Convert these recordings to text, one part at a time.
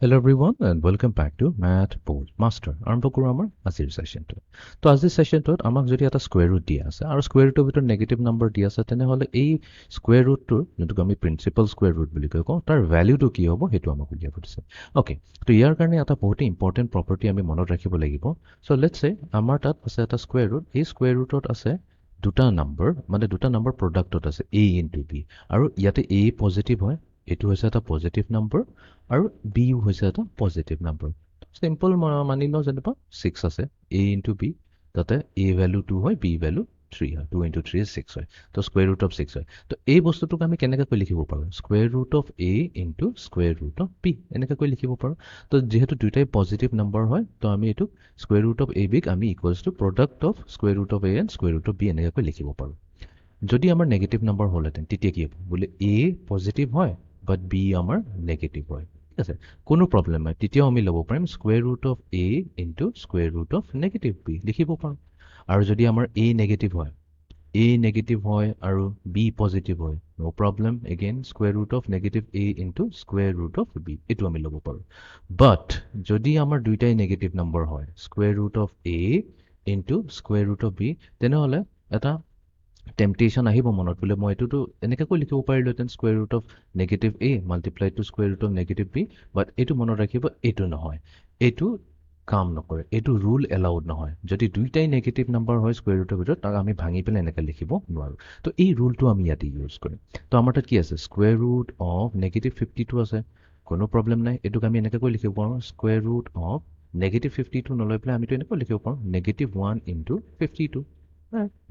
Hello everyone and welcome back to Math Board Master. আৰম্ভ কৰোঁ আমাৰ আজিৰ সেশনটো। তো আজিৰ সেশনটোত আমাক যদি এটা স্কোয়াৰ ৰুট দিয়া আছে আৰু স্কোয়াৰ ৰুটৰ ভিতৰত নেগেটিভ নাম্বাৰ দিয়া আছে তেনেহ'লে এই স্কোয়াৰ ৰুটটোৰ যোনটোক আমি প্ৰিন্সিপাল স্কোয়াৰ ৰুট বুলি কওঁ তাৰ ভ্যালুটো কি হ'ব সেইটো আমাক উলিয়াব দিছে। ওকে, তো ইয়াৰ কাৰণে এটা বহুত ইম্পৰ্টেণ্ট প্ৰপাৰ্টি আমি মনত ৰাখিব লাগিব। চ' লেটছ সে আমাৰ তাত আছে এটা স্কোয়াৰ ৰুট, এই স্কোয়াৰ ৰুটত আছে দুটা নাম্বাৰ প্ৰডাক্টত আছে a ইনটু b আৰু ইয়াতে a পজিটিভ হয়, এইটো হৈছে এটা পজিটিভ নাম্বাৰ আৰু বিও হৈছে এটা পজিটিভ নাম্বাৰ। চিম্পল মানি লওঁ যেনিবা 6 আছে a ইনটু b, তাতে a ভ্যালু 2 হয়, b ভ্যালু 3 হয়, 2 ইনটু 3 6 হয়, তো স্কোয়াৰ ৰুট অফ 6 হয়। তো এই বস্তুটোক আমি কেনেকৈ লিখিব পাৰোঁ? Square root of a into square root of b এনেকৈ লিখিব পাৰোঁ। তো যিহেতু দুইটাই পজিটিভ নাম্বাৰ হয়, তো আমি এইটোক স্কোয়াৰ ৰুট অফ a বিক আমি equals to product of square root of a and square root of b এনেকৈ লিখিব পাৰোঁ। যদি আমাৰ নেগেটিভ নাম্বাৰ হ'লহেঁতেন তেতিয়া কি হ'ব? বোলে a পজিটিভ হয় বাট b আমাৰ নেগেটিভ হয়, ঠিক আছে, কোনো প্ৰব্লেম নাই, তেতিয়াও আমি ল'ব পাৰিম square root of a into square root of negative b লিখিব পাৰোঁ। আৰু যদি আমাৰ a নেগেটিভ হয় আৰু b পজিটিভ হয়, no problem, again square root of negative a into square root of b এইটো আমি ল'ব পাৰোঁ। বাট যদি আমাৰ দুইটাই নেগেটিভ নাম্বাৰ হয়, square root of a into square root of b, তেনেহ'লে এটা টেম্পটেশ্যন আহিব মনত, বোলে মই এইটোতো এনেকৈ লিখিব পাৰিলোহেঁতেন square root of negative a multiply two square root of negative b, but এইটো মনত ৰাখিব এইটো নহয়, এইটো কাম নকৰে, এইটো ৰুল এলাউড নহয়। যদি দুইটাই নেগেটিভ নাম্বাৰ হয় স্কোয়াৰ ৰুটৰ ভিতৰত, তাক আমি ভাঙি পেলাই এনেকৈ লিখিব নোৱাৰোঁ। তো এই ৰুলটো আমি ইয়াতে ইউজ কৰিম। তো আমাৰ তাত কি আছে? স্কোয়াৰ ৰুট অফ নেগেটিভ 52 আছে, কোনো প্ৰব্লেম নাই, এইটোক আমি এনেকৈ লিখিব পাৰোঁ স্কোয়াৰ ৰুট অফ নেগেটিভ 52 নলৈ পেলাই আমিতো এনেকৈ লিখিব পাৰোঁ নেগেটিভ 1 ইনটু 52,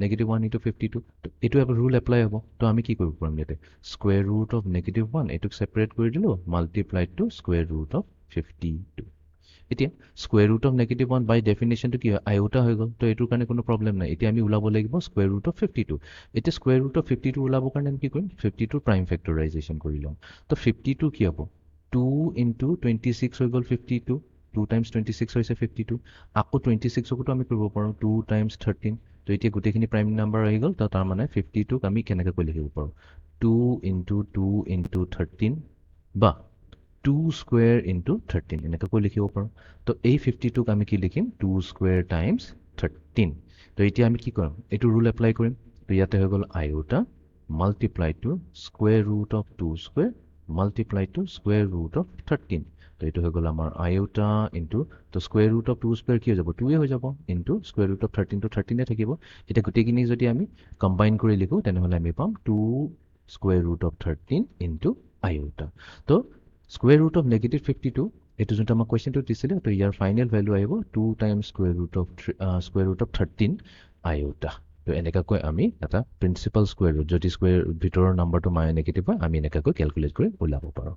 নেগেটিভ 1 ইনটু 52, এইটো ৰুল এপ্লাই হ'ব। তো আমি কি কৰিব পাৰিম ইয়াতে? স্কোয়াৰ ৰুট অফ নেগেটিভ 1 এইটোক ছেপাৰেট কৰি দিলোঁ, multiplied to square root of 52। এতিয়া square root of negative 1 by ডেফিনেশ্যনটো কি হয়? আইওটা হৈ গ'ল, তো এইটোৰ কাৰণে কোনো প্ৰব্লেম নাই। এতিয়া আমি ওলাব লাগিব স্কোয়াৰ ৰুট অফ 52। এতিয়া স্কোয়াৰ ৰুট অফ 52 ওলাবৰ কাৰণে আমি কি কৰিম? 52 প্ৰাইম ফেক্টৰাইজেশ্যন কৰি ল'ম। তো 52 কি হ'ব? 2 ইনটু 26 হৈ গ'ল 52, 2 টাইমছ 26 হৈছে 52, আকৌ 26কতো আমি কৰিব পাৰোঁ 2 টাইমছ 13। তো এতিয়া গোটেইখিনি প্ৰাইম নাম্বাৰ আহি গ'ল, তো তাৰ মানে 52ক আমি কেনেকৈ লিখিব পাৰোঁ? 2 ইনটু 2 ইনটু 13 বা 2 স্কোয়াৰ ইনটু 13 এনেকৈ লিখিব পাৰোঁ। তো এই 52ক আমি কি লিখিম? 2 স্কোয়াৰ টাইমছ 13। তো এতিয়া আমি কি কৰিম? এইটো ৰুল এপ্লাই কৰিম। তো ইয়াতে হৈ গ'ল iota multiply two square root of 2 square multiply two square root of 13। তো এইটো হৈ গ'ল আমাৰ আইওটা ইনটু, তো স্কোয়াৰ ৰুট অফ 2 স্কোয়াৰ কি হৈ যাব? 2 হৈ যাব, ইনটু স্কোয়াৰ ৰুট অফ 13 টো 13 থাকিব। এতিয়া গোটেইখিনি যদি আমি কম্বাইন কৰি লিখোঁ তেনেহ'লে আমি পাম 2 স্কোয়াৰ ৰুট অফ 13 ইনটু আইওটা। তো স্কোয়াৰ ৰুট অফ নেগেটিভ 52 এইটো যোনটো আমাক কুৱেশ্যনটো দিছিলে, তো ইয়াৰ ফাইনেল ভেলু আহিব 2 টাইমছ স্কোয়াৰ ৰুট অফ 13 আইওটা। তো এনেকুৱাকৈ আমি এটা প্ৰিন্সিপাল স্কোয়াৰ ৰুট, যদি স্কোয়াৰ ভিতৰৰ নাম্বাৰটো নেগেটিভ হয়, আমি এনেকুৱাকৈ কেলকুলেট কৰি ওলাব পাৰোঁ।